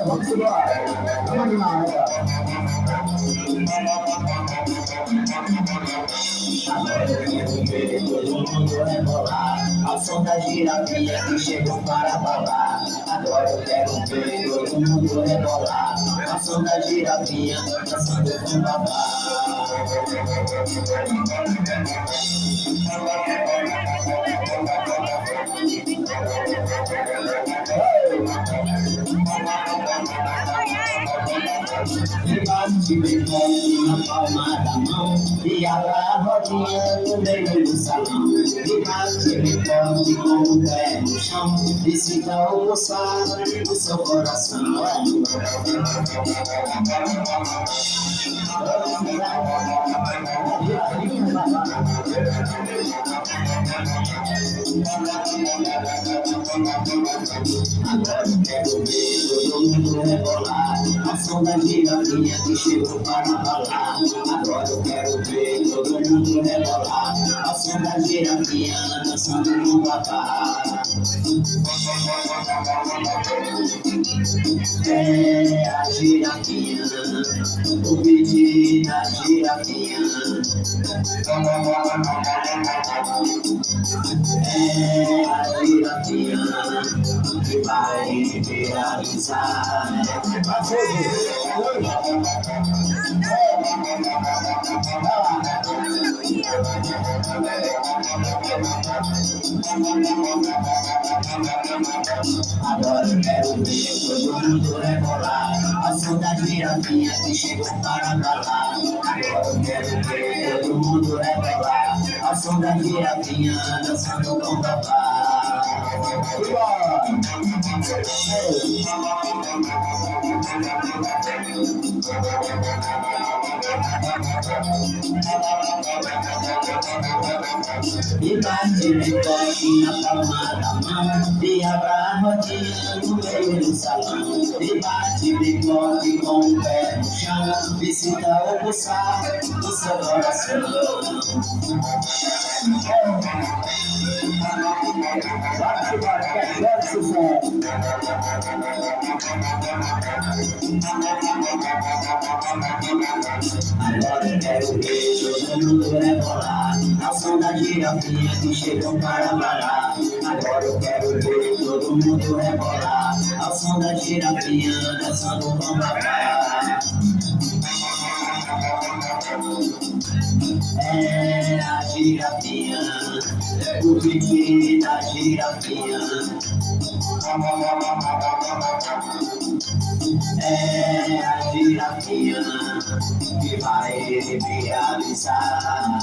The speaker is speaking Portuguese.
Vamos embora. Vamos animar, né, cara? Agora eu quero ver todo mundo rebolar ao som da girafinha que chegou para balar. Agora eu quero ver todo mundo rebolar ao som da girafinha dançando com babá. Bate bem forte na palma da mão e abra a rodinha no meio do salão. E bate bem forte com o pé no chão e sinta o pulsar do seu coração. Agora eu quero ver todo mundo rebolar ao som da girafinha que chegou para balar. Agora eu quero ver todo mundo rebolar ao som da girafinha dançando com babá. É a girafinha, o pedido da girafinha. É a girafinha que vai viralizar. Agora eu quero ver todo mundo rebolar ao som da girafinha que chegou para balar. Agora eu quero ver todo mundo rebolar ao som da girafinha dançando com babá. E bate bem forte na palma da mão e abra a rodinha no meio do salão. E bate bem forte com o pé no chão e sinta o pulsar do seu coração. Bate, bate, que é sucesso. Agora eu quero ver todo mundo rebolar ao som da girafinha que chegou para balar. Agora eu quero ver todo mundo rebolar ao som da girafinha dançando com babá. É a girafinha, o pique da girafinha. É a girafinha que vai viralizar.